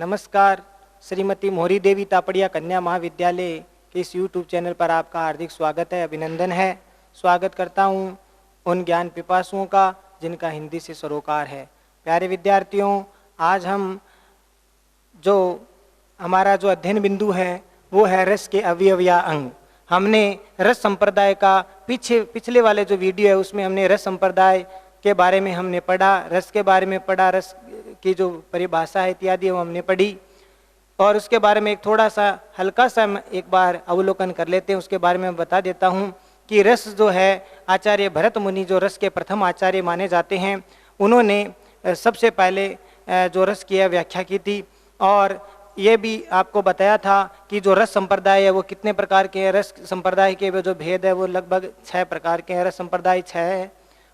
नमस्कार। श्रीमती मोहरी देवी तापड़िया कन्या महाविद्यालय के इस यूट्यूब चैनल पर आपका हार्दिक स्वागत है, अभिनंदन है। स्वागत करता हूं उन ज्ञान पिपासुओं का जिनका हिंदी से सरोकार है। प्यारे विद्यार्थियों, आज हम जो हमारा जो अध्ययन बिंदु है वो है रस के अवयव या अंग। हमने रस संप्रदाय का पिछले वाले जो वीडियो है उसमें हमने रस संप्रदाय के बारे में हमने पढ़ा, रस के बारे में पढ़ा, रस की जो परिभाषा है इत्यादि वो हमने पढ़ी और उसके बारे में एक थोड़ा सा हल्का सा एक बार अवलोकन कर लेते हैं। उसके बारे में बता देता हूँ कि रस जो है आचार्य भरत मुनि जो रस के प्रथम आचार्य माने जाते हैं, उन्होंने सबसे पहले जो रस की व्याख्या की थी और ये भी आपको बताया था कि जो रस संप्रदाय है वो कितने प्रकार के हैं। रस संप्रदाय के जो भेद है वो लगभग 6 प्रकार के हैं। रस संप्रदाय 6 है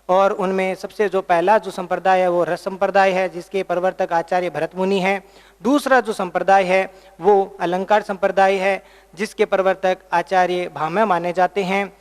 और उनमें सबसे जो पहला जो संप्रदाय है वो रस संप्रदाय है जिसके प्रवर्तक आचार्य भरत मुनि हैं। दूसरा जो संप्रदाय है वो अलंकार संप्रदाय है जिसके प्रवर्तक आचार्य भामह माने जाते हैं।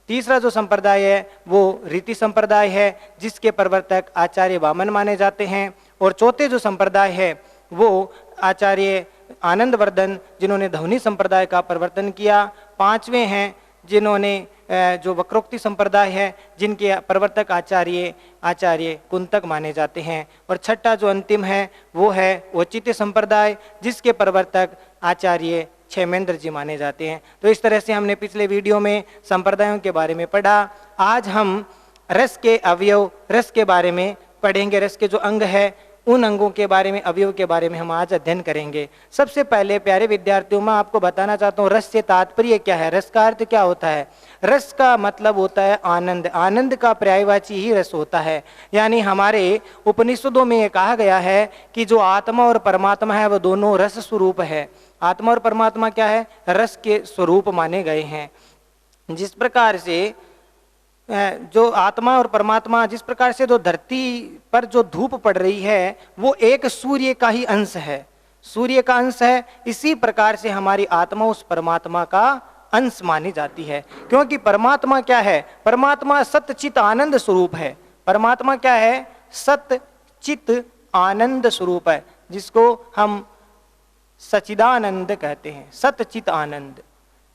तीसरा जो संप्रदाय है वो रीति संप्रदाय है जिसके प्रवर्तक आचार्य वामन माने जाते हैं। और चौथे जो संप्रदाय है वो आचार्य आनंदवर्धन जिन्होंने ध्वनि संप्रदाय का प्रवर्तन किया। पांचवें हैं जिन्होंने जो वक्रोक्ति संप्रदाय है जिनके प्रवर्तक आचार्य कुंतक माने जाते हैं। और छठा जो अंतिम है वो है औचित्य संप्रदाय जिसके प्रवर्तक आचार्य क्षेमेंद्र जी माने जाते हैं। तो इस तरह से हमने पिछले वीडियो में संप्रदायों के बारे में पढ़ा। आज हम रस के अवयव, रस के बारे में पढ़ेंगे। रस के जो अंग है उन अंगों के बारे में, अवयव के बारे में हम आज अध्ययन करेंगे। सबसे पहले प्यारे विद्यार्थियों, मैं आपको बताना चाहता हूँ रस से तात्पर्य क्या है, रस का अर्थ क्या होता है। रस का मतलब होता है आनंद। आनंद का पर्यायवाची ही रस होता है। यानी हमारे उपनिषदों में ये कहा गया है कि जो आत्मा और परमात्मा है वो दोनों रस स्वरूप है। आत्मा और परमात्मा क्या है? रस के स्वरूप माने गए हैं। जिस प्रकार से जो आत्मा और परमात्मा, जिस प्रकार से जो धरती पर जो धूप पड़ रही है वो एक सूर्य का ही अंश है, सूर्य का अंश है, इसी प्रकार से हमारी आत्मा उस परमात्मा का अंश मानी जाती है। क्योंकि परमात्मा क्या है? परमात्मा सत्य चित आनंद स्वरूप है। परमात्मा क्या है? सत्य चित आनंद स्वरूप है, जिसको हम सच्चिदानंद कहते हैं, सत्य चित आनंद।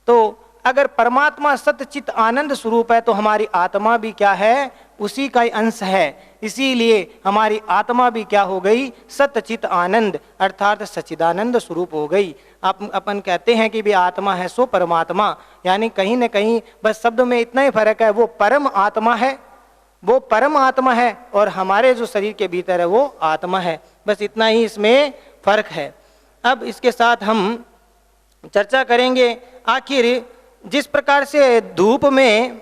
तो अगर परमात्मा सत्य चित आनंद स्वरूप है तो हमारी आत्मा भी क्या है? उसी का ही अंश है। इसीलिए हमारी आत्मा भी क्या हो गई? सत्य चित आनंद अर्थात सच्चिदानंद स्वरूप हो गई। अपन कहते हैं कि भी आत्मा है सो परमात्मा, यानी कहीं न कहीं बस शब्द में इतना ही फर्क है, वो परम आत्मा है, वो परम आत्मा है और हमारे जो शरीर के भीतर है वो आत्मा है। बस इतना ही इसमें फर्क है। अब इसके साथ हम चर्चा करेंगे आखिर जिस प्रकार से धूप में,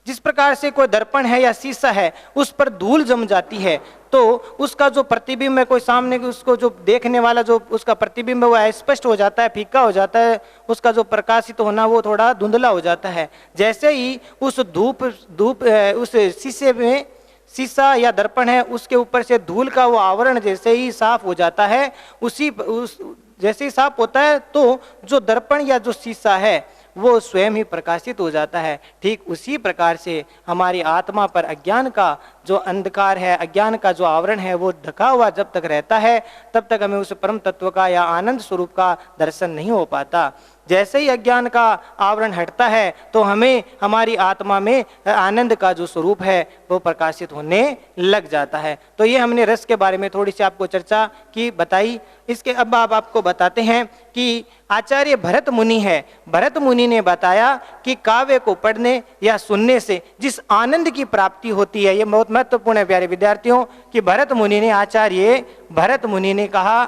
जिस प्रकार से कोई दर्पण है या शीशा है उस पर धूल जम जाती है तो उसका जो प्रतिबिंब है, कोई सामने उसको जो देखने वाला जो उसका प्रतिबिंब है वो स्पष्ट हो जाता है, फीका हो जाता है, उसका जो प्रकाशित होना वो थोड़ा धुंधला हो जाता है। जैसे ही उस उस शीशे में, शीशा या दर्पण है उसके ऊपर से धूल का वो आवरण जैसे ही साफ हो जाता है, जैसे ही साफ होता है तो जो दर्पण या जो शीशा है वो स्वयं ही प्रकाशित हो जाता है। ठीक उसी प्रकार से हमारी आत्मा पर अज्ञान का जो अंधकार है, अज्ञान का जो आवरण है वो ढका हुआ जब तक रहता है तब तक हमें उस परम तत्व का या आनंद स्वरूप का दर्शन नहीं हो पाता। जैसे ही अज्ञान का आवरण हटता है तो हमें हमारी आत्मा में आनंद का जो स्वरूप है वो प्रकाशित होने लग जाता है। तो ये हमने रस के बारे में थोड़ी सी आपको चर्चा की, बताई। इसके अब आपको बताते हैं कि आचार्य भरत मुनि है, भरत मुनि ने बताया कि काव्य को पढ़ने या सुनने से जिस आनंद की प्राप्ति होती है, ये बहुत महत्वपूर्ण है प्यारे विद्यार्थियों, कि भरत मुनि ने, आचार्य भरत मुनि ने कहा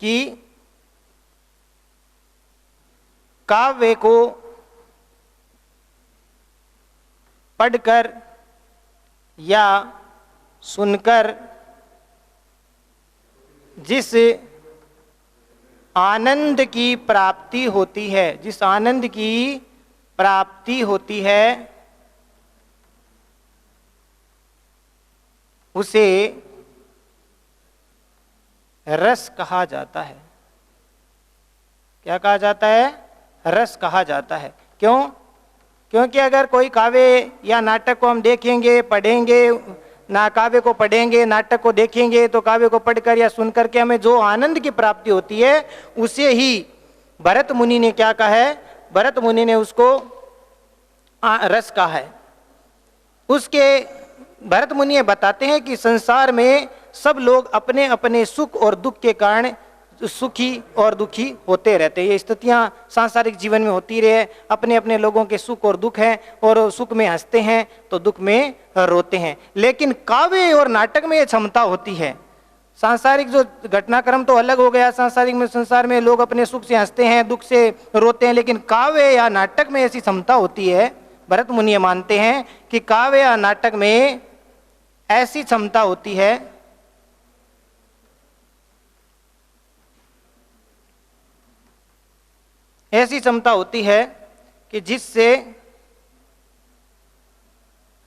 कि काव्य को पढ़कर या सुनकर जिस आनंद की प्राप्ति होती है, जिस आनंद की प्राप्ति होती है उसे रस कहा जाता है। क्या कहा जाता है? रस कहा जाता है। क्यों? क्योंकि अगर कोई काव्य या नाटक को हम देखेंगे, पढ़ेंगे, ना काव्य को पढ़ेंगे, नाटक को देखेंगे, तो काव्य को पढ़कर या सुन करके हमें जो आनंद की प्राप्ति होती है उसे ही भरत मुनि ने क्या कहा है, भरत मुनि ने उसको रस कहा है। उसके भरत मुनि बताते हैं कि संसार में सब लोग अपने अपने सुख और दुख के कारण सुखी और दुखी होते रहते हैं। ये स्थितियां सांसारिक जीवन में होती रहे, अपने अपने लोगों के सुख और दुख हैं, और सुख में हंसते हैं तो दुख में रोते हैं। लेकिन काव्य और नाटक में ये क्षमता होती है। सांसारिक जो घटनाक्रम तो अलग हो गया, सांसारिक में संसार में लोग अपने सुख से हंसते हैं, दुख से रोते हैं, लेकिन काव्य या नाटक में ऐसी क्षमता होती है। भरत मुनि मानते हैं कि काव्य या नाटक में ऐसी क्षमता होती है, ऐसी क्षमता होती है कि जिससे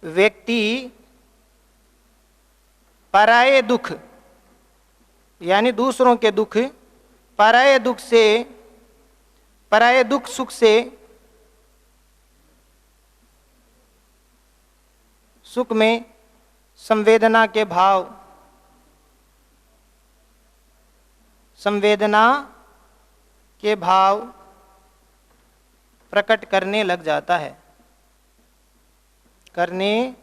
व्यक्ति पराये दुख यानी दूसरों के दुख, पराये दुख से, पराये दुख सुख से सुख में संवेदना के भाव, संवेदना के भाव प्रकट करने लग जाता है, करने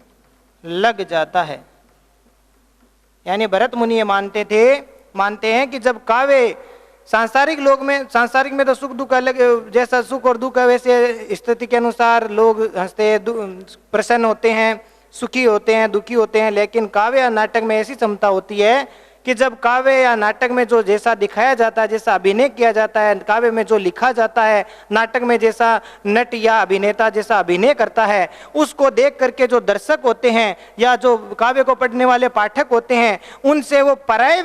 लग जाता है। यानी भरत मुनि ये मानते हैं कि जब काव्य सांसारिक लोग में, सांसारिक में तो सुख दुख अलग, जैसा सुख और दुख है वैसे स्थिति के अनुसार लोग हंसते हैं, प्रसन्न होते हैं, सुखी होते हैं, दुखी होते हैं। लेकिन काव्य या नाटक में ऐसी क्षमता होती है कि जब काव्य या नाटक में जो जैसा दिखाया जाता है, जैसा अभिनय किया जाता है, काव्य में जो लिखा जाता है, नाटक में जैसा नट या अभिनेता जैसा अभिनय करता है, उसको देख करके जो दर्शक होते हैं या जो काव्य को पढ़ने वाले पाठक होते हैं, उनसे वो पराये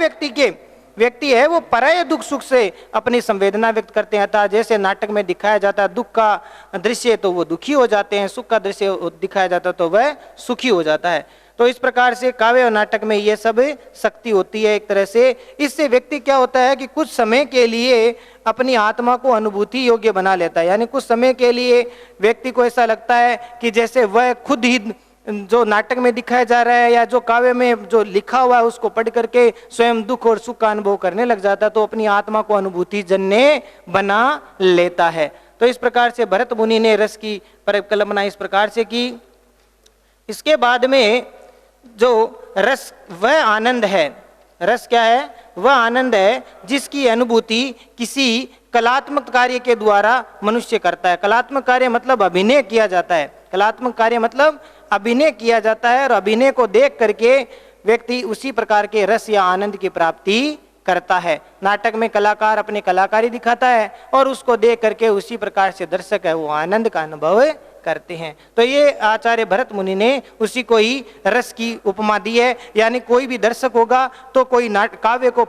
व्यक्ति है वो पराये दुख सुख से अपनी संवेदना व्यक्त करते हैं। अतः जैसे नाटक में दिखाया जाता है दुख का दृश्य तो वो दुखी हो जाते हैं, सुख का दृश्य दिखाया जाता है तो वह सुखी हो जाता है। तो इस प्रकार से काव्य और नाटक में ये सब शक्ति होती है एक तरह से। इससे व्यक्ति क्या होता है कि कुछ समय के लिए अपनी आत्मा को अनुभूति योग्य बना लेता है। यानी कुछ समय के लिए व्यक्ति को ऐसा लगता है कि जैसे वह खुद ही जो नाटक में दिखाया जा रहा है या जो काव्य में जो लिखा हुआ है उसको पढ़ करके स्वयं दुख और सुख का अनुभव करने लग जाता है, तो अपनी आत्मा को अनुभूति जन्य बना लेता है। तो इस प्रकार से भरत मुनि ने रस की परिकल्पना इस प्रकार से की। इसके बाद में जो रस वह आनंद है, रस क्या है, वह आनंद है जिसकी अनुभूति किसी कलात्मक कार्य के द्वारा मनुष्य करता है। कलात्मक कार्य मतलब अभिनय किया जाता है, कलात्मक कार्य मतलब अभिनय किया जाता है, और अभिनय को देख करके व्यक्ति उसी प्रकार के रस या आनंद की प्राप्ति करता है। नाटक में कलाकार अपनी कलाकारी दिखाता है और उसको देख करके उसी प्रकार से दर्शक है वो आनंद का अनुभव करते हैं। तो ये आचार्य भरत मुनि ने उसी को ही रस की उपमा दी है। यानी कोई भी दर्शक होगा तो कोई काव्य को,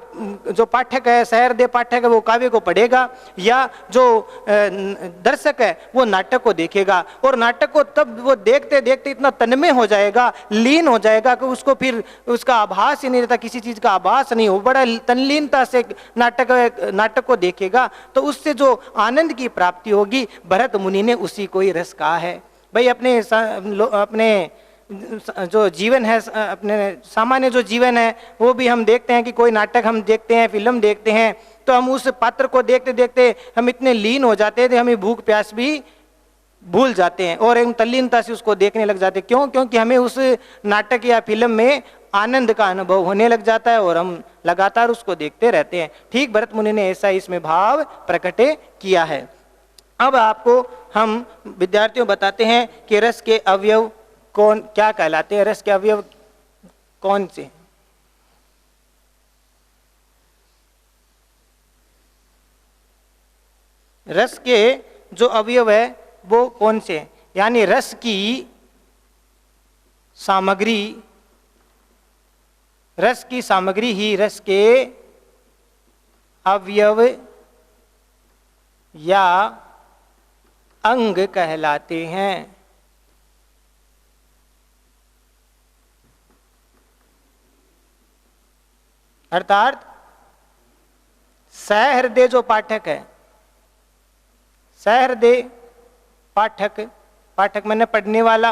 जो पाठक है, सहृदय पाठक है, वो काव्य को पढ़ेगा, या जो दर्शक है वो नाटक को देखेगा, और नाटक को तब वो देखते देखते इतना तन्मय हो जाएगा, लीन हो जाएगा कि उसको फिर उसका आभास ही नहीं रहता, किसी चीज का आभास नहीं हो, बड़ा तल्लीनता से नाटक को देखेगा, तो उससे जो आनंद की प्राप्ति होगी भरत मुनि ने उसी को ही रस कहा है। भाई अपने जो जीवन है, अपने सामान्य जो जीवन है वो भी हम देखते हैं कि कोई नाटक हम देखते हैं, फिल्म देखते हैं, तो हम उस पात्र को देखते देखते हम इतने लीन हो जाते हैं, हमें भूख प्यास भी भूल जाते हैं और एक तल्लीनता से उसको देखने लग जाते हैं। क्यों? क्योंकि हमें उस नाटक या फिल्म में आनंद का अनुभव होने लग जाता है और हम लगातार उसको देखते रहते हैं। ठीक भरत मुनि ने ऐसा इसमें भाव प्रकट किया है। अब आपको हम विद्यार्थियों बताते हैं कि रस के अवयव कौन क्या कहलाते हैं, रस के अवयव कौन से। रस के जो अवयव है वो कौन से, यानी रस की सामग्री, रस की सामग्री ही रस के अवयव या अंग कहलाते हैं। अर्थात सहृदय जो पाठक है, सहृदय पाठक, पाठक मैंने पढ़ने वाला,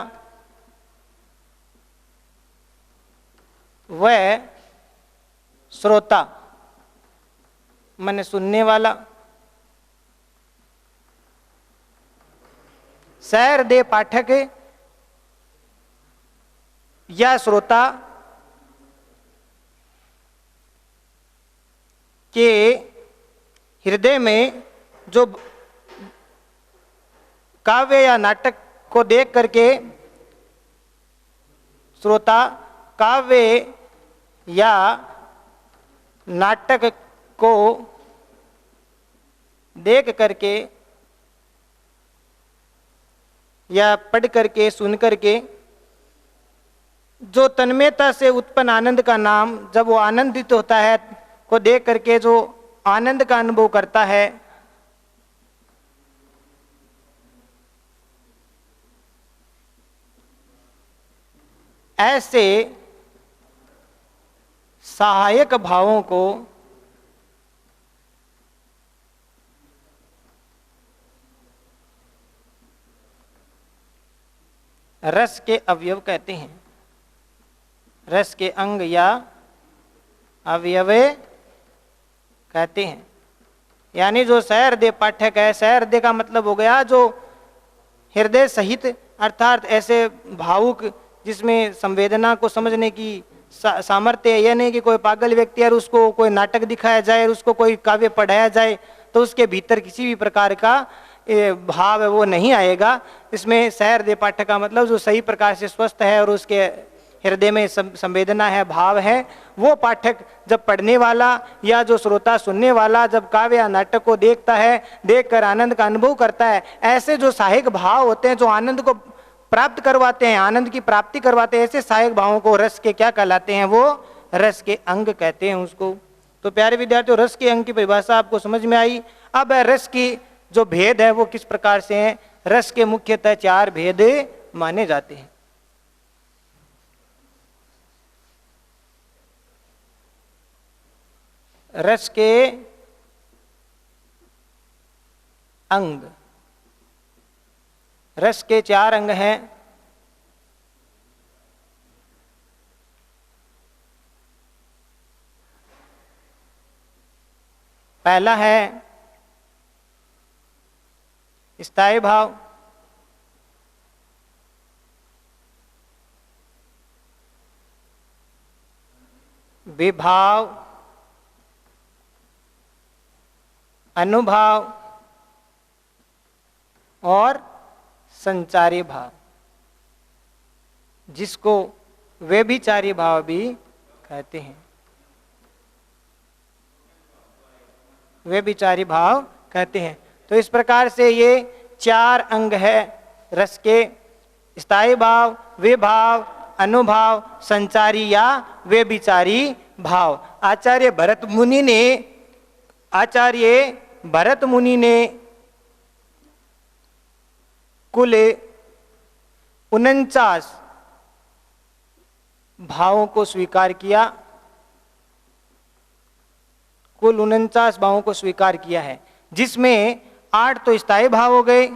वह श्रोता माने सुनने वाला, सहृदय पाठक या श्रोता के हृदय में जो काव्य या नाटक को देख करके श्रोता काव्य या नाटक को देख करके या पढ़ करके सुन करके जो तन्मयता से उत्पन्न आनंद का नाम, जब वो आनंदित होता है को देख करके जो आनंद का अनुभव करता है, ऐसे सहायक भावों को रस के अवयव कहते हैं। रस के अंग या अवयव कहते हैं। यानी जो सहृदय पाठक है, सहृदय का मतलब हो गया जो हृदय सहित, अर्थात ऐसे भावुक जिसमें संवेदना को समझने की सामर्थ्य है। यह नहीं कि कोई पागल व्यक्ति है और उसको कोई नाटक दिखाया जाए और उसको कोई काव्य पढ़ाया जाए तो उसके भीतर किसी भी प्रकार का भाव है वो नहीं आएगा। इसमें सहृदय पाठक का मतलब जो सही प्रकार से स्वस्थ है और उसके हृदय में संवेदना है, भाव है, वो पाठक जब पढ़ने वाला या जो श्रोता सुनने वाला जब काव्य या नाटक को देखता है, देखकर आनंद का अनुभव करता है, ऐसे जो सहायक भाव होते हैं जो आनंद को प्राप्त करवाते हैं, आनंद की प्राप्ति करवाते हैं, ऐसे सहायक भावों को रस के क्या कहलाते हैं? वो रस के अंग कहते हैं उसको। तो प्यारे विद्यार्थियों, रस के अंग की परिभाषा आपको समझ में आई। अब रस की जो भेद है वो किस प्रकार से हैं? रस के मुख्यतः 4 भेद माने जाते हैं। रस के अंग, रस के 4 अंग हैं। पहला है स्थायी भाव, विभाव, अनुभाव और संचारी भाव, जिसको व्यभिचारी भाव भी कहते हैं। व्यभिचारी भाव कहते हैं। तो इस प्रकार से ये 4 अंग है रस के: स्थायी भाव, विभाव, अनुभाव, संचारी या व्यभिचारी भाव। आचार्य भरत मुनि ने कुल 49 भावों को स्वीकार किया। कुल 49 भावों को स्वीकार किया है, जिसमें 8 तो स्थायी भाव हो गए,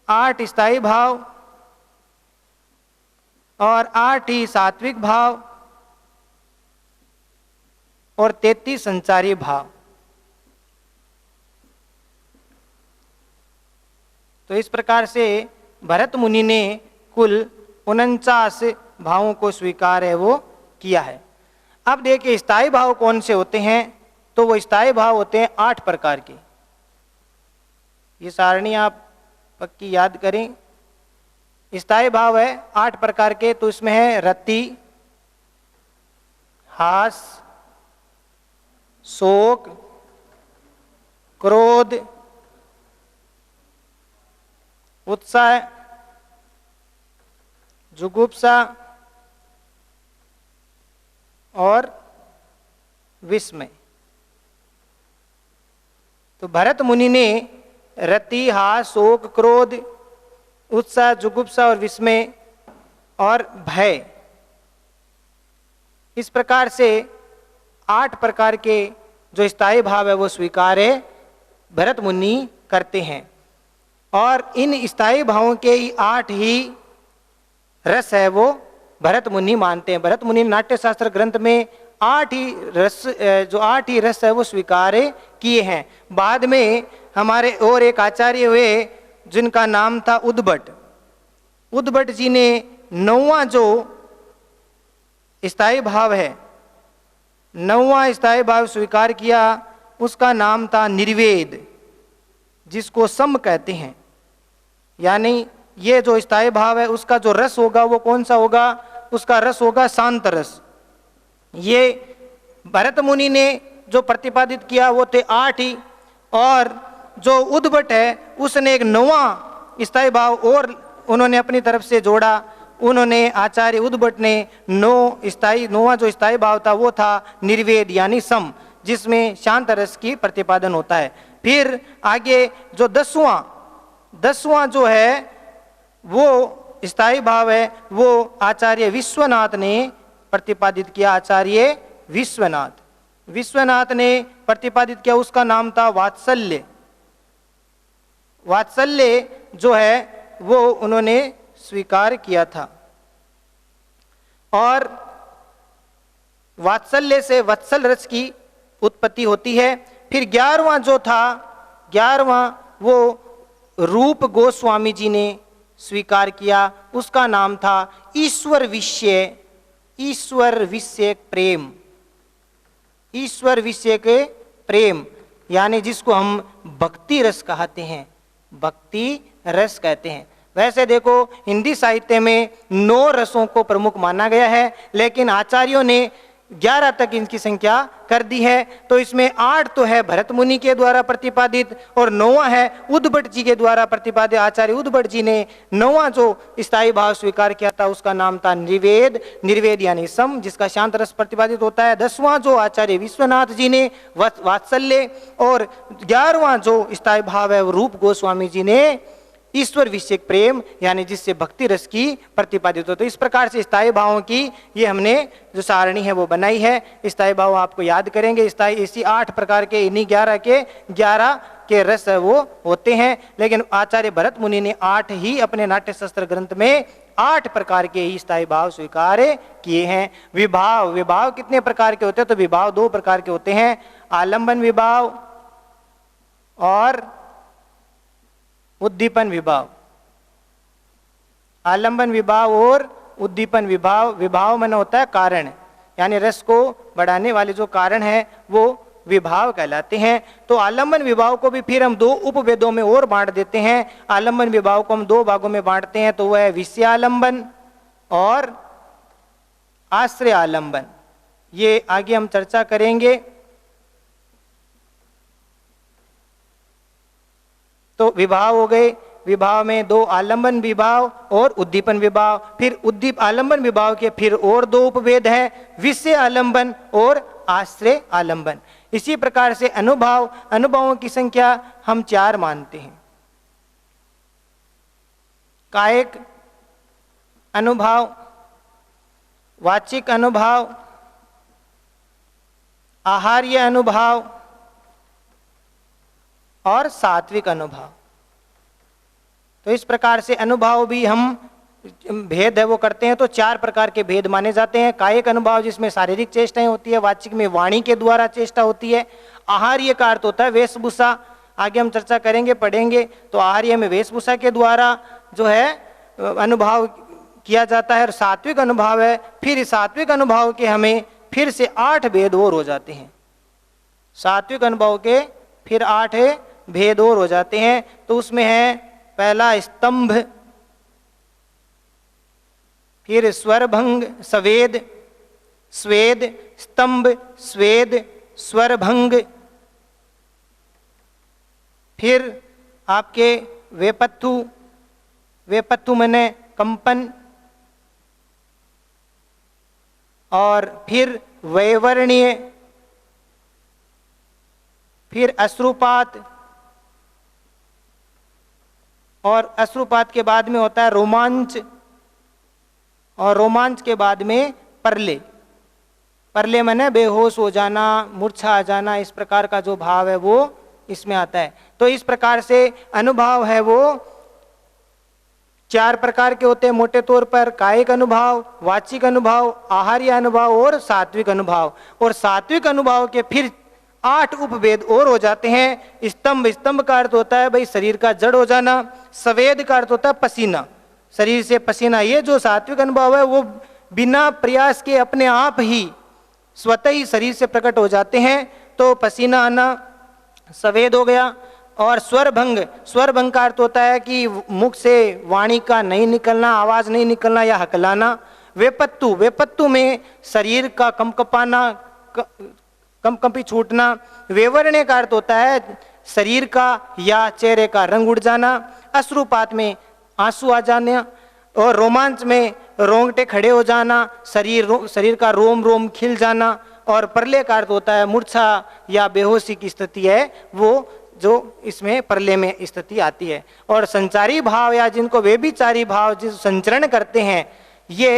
8 स्थायी भाव और 8 ही सात्विक भाव और 33 संचारी भाव। तो इस प्रकार से भरत मुनि ने कुल 49 भावों को स्वीकार है वो किया है। अब देखिए स्थायी भाव कौन से होते हैं? तो वो स्थायी भाव होते हैं 8 प्रकार के। ये सारणी आप पक्की याद करें। स्थायी भाव है 8 प्रकार के। तो इसमें है रति, हास, शोक, क्रोध, उत्साह, जुगुप्सा और विस्मय। तो भरत मुनि ने रति, हास, शोक, क्रोध, उत्साह, जुगुप्सा और विस्मय और भय, इस प्रकार से 8 प्रकार के जो स्थायी भाव है वो स्वीकार है भरत मुनि करते हैं। और इन स्थायी भावों के 8 ही रस है वो भरत मुनि मानते हैं। भरत मुनि नाट्य शास्त्र ग्रंथ में 8 ही रस है वो स्वीकार किए हैं। बाद में हमारे और एक आचार्य हुए जिनका नाम था उद्भट। उद्भट जी ने 9वां जो स्थायी भाव है, 9वां स्थायी भाव स्वीकार किया, उसका नाम था निर्वेद, जिसको सम कहते हैं। यानी ये जो स्थायी भाव है उसका जो रस होगा वो कौन सा होगा? उसका रस होगा शांत रस। ये भरत मुनि ने जो प्रतिपादित किया वो थे 8 ही, और जो उद्भट है उसने एक 9वां स्थायी भाव और उन्होंने अपनी तरफ से जोड़ा। उन्होंने आचार्य उद्भट ने 9वां जो स्थायी भाव था वो था निर्वेद यानी सम, जिसमें शांत रस की प्रतिपादन होता है। फिर आगे जो 10वां जो है वो स्थायी भाव है वो आचार्य विश्वनाथ ने प्रतिपादित किया। आचार्य विश्वनाथ ने प्रतिपादित किया, उसका नाम था वात्सल्य। वात्सल्य जो है वो उन्होंने स्वीकार किया था, और वात्सल्य से वत्सल रस की उत्पत्ति होती है। फिर 11वां जो था, 11वां वो रूप गोस्वामी जी ने स्वीकार किया, उसका नाम था ईश्वर विषय प्रेम। ईश्वर विषय के प्रेम यानी जिसको हम भक्ति रस कहते हैं, भक्ति रस कहते हैं। वैसे देखो हिंदी साहित्य में 9 रसों को प्रमुख माना गया है, लेकिन आचार्यों ने 11 तक इनकी संख्या कर दी है। तो इसमें 8 तो है भरत मुनि के द्वारा प्रतिपादित, और 9वां है उद्भट जी के द्वारा प्रतिपादित। आचार्य उद्भट जी ने 9वां जो स्थायी भाव स्वीकार किया था उसका नाम था निर्वेद यानी सम, जिसका शांत रस प्रतिपादित होता है। 10वां जो आचार्य विश्वनाथ जी ने वात्सल्य, और 11वां जो स्थायी भाव है वो रूप गोस्वामी जी ने ईश्वर विषय प्रेम यानी जिससे भक्ति रस की प्रतिपादित हो। तो इस प्रकार से स्थायी भावों की ये हमने जो सारणी है वो बनाई है। स्थायी भाव आपको याद करेंगे। स्थायी इसी 8 प्रकार के, इन्हीं 11 के रस है वो होते हैं, लेकिन आचार्य भरत मुनि ने 8 ही अपने नाट्य शास्त्र ग्रंथ में 8 प्रकार के ही स्थायी भाव स्वीकार किए हैं। विभाव कितने प्रकार के होते हैं? तो विभाव 2 प्रकार के होते हैं, आलंबन विभाव और उद्दीपन विभाव। आलंबन विभाव और उद्दीपन विभाव। विभाव माने होता है कारण, यानी रस को बढ़ाने वाले जो कारण है वो विभाव कहलाते हैं। तो आलंबन विभाव को भी फिर हम 2 उपभेदों में और बांट देते हैं। आलंबन विभाव को हम 2 भागों में बांटते हैं, तो वह है विषयालंबन और आश्रय आलंबन। ये आगे हम चर्चा करेंगे। तो विभाव हो गए, विभाव में 2 आलंबन विभाव और उद्दीपन विभाव। फिर आलंबन विभाव के फिर और 2 उपभेद हैं, विषय आलंबन और आश्रय आलंबन। इसी प्रकार से अनुभवों की संख्या हम 4 मानते हैं। कायिक अनुभव, वाचिक अनुभव, आहार्य अनुभव और सात्विक अनुभव। तो इस प्रकार से अनुभव भी हम भेद है वो करते हैं। तो 4 प्रकार के भेद माने जाते हैं। कायिक अनुभव जिसमें शारीरिक चेष्टाएं होती है, वाचिक में वाणी के द्वारा चेष्टा होती है, आहार्य का अर्थ होता है वेशभूषा। आगे हम चर्चा करेंगे, पढ़ेंगे। तो आहार्य में वेशभूषा के द्वारा जो है अनुभव किया जाता है। और सात्विक अनुभव है, फिर सात्विक अनुभव के हमें फिर से 8 भेद और हो जाते हैं। सात्विक अनुभव के फिर 8 भेद और हो जाते हैं। तो उसमें है पहला स्तंभ, फिर स्वरभंग, स्वेद, स्तंभ, स्वेद, स्वरभंग, फिर आपके वेपत्थु माने कंपन, और फिर वैवर्ण्य, फिर अश्रुपात, और अश्रुपात के बाद में होता है रोमांच, और रोमांच के बाद में परले माने बेहोश हो जाना, मूर्छा आ जाना। इस प्रकार का जो भाव है वो इसमें आता है। तो इस प्रकार से अनुभव है वो 4 प्रकार के होते हैं मोटे तौर पर, कायिक अनुभव, वाचिक अनुभव, आहार्य अनुभव और सात्विक अनुभव। और सात्विक अनुभव के फिर 8 उपभेद और हो जाते हैं। स्तंभ, स्तंभ का अर्थ होता है भाई शरीर का जड़ हो जाना। स्वेद का अर्थ होता है पसीना, शरीर से पसीना। ये जो सात्विक अनुभव है वो बिना प्रयास के अपने आप ही स्वतः ही शरीर से प्रकट हो जाते हैं। तो पसीना आना स्वेद हो गया। और स्वरभंग, स्वरभंग का अर्थ होता है कि मुख से वाणी का नहीं निकलना, आवाज नहीं निकलना या हकलाना। वेपत्तु, वेपत्तु में शरीर का कंपकपाना, कंपकंपी छूटना। वेवर्ण्य का अर्थ होता है शरीर का या चेहरे का रंग उड़ जाना। अश्रुपात में आंसू आ जाना। और रोमांच में रोंगटे खड़े हो जाना, शरीर का रोम रोम खिल जाना। और प्रलय का अर्थ होता है मूर्छा या बेहोशी की स्थिति है वो, जो इसमें प्रलय में स्थिति आती है। और संचारी भाव या जिनको व्यभिचारी भाव जिस संचरण करते हैं, ये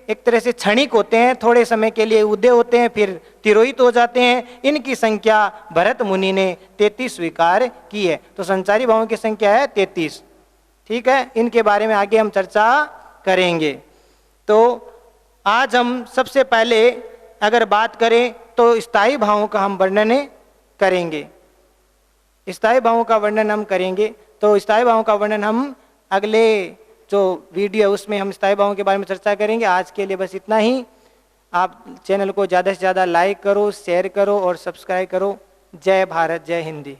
एक तरह से क्षणिक होते हैं, थोड़े समय के लिए उदय होते हैं फिर तिरोहित हो जाते हैं। इनकी संख्या भरत मुनि ने 33 स्वीकार की है। तो संचारी भावों की संख्या है 33। ठीक है, इनके बारे में आगे हम चर्चा करेंगे। तो आज हम सबसे पहले अगर बात करें तो स्थायी भावों का हम वर्णन करेंगे। स्थायी भावों का वर्णन हम करेंगे। तो स्थायी भावों का वर्णन हम अगले जो वीडियो है उसमें हम स्थायी भावों के बारे में चर्चा करेंगे। आज के लिए बस इतना ही। आप चैनल को ज़्यादा से ज़्यादा लाइक करो, शेयर करो और सब्सक्राइब करो। जय भारत, जय हिंदी।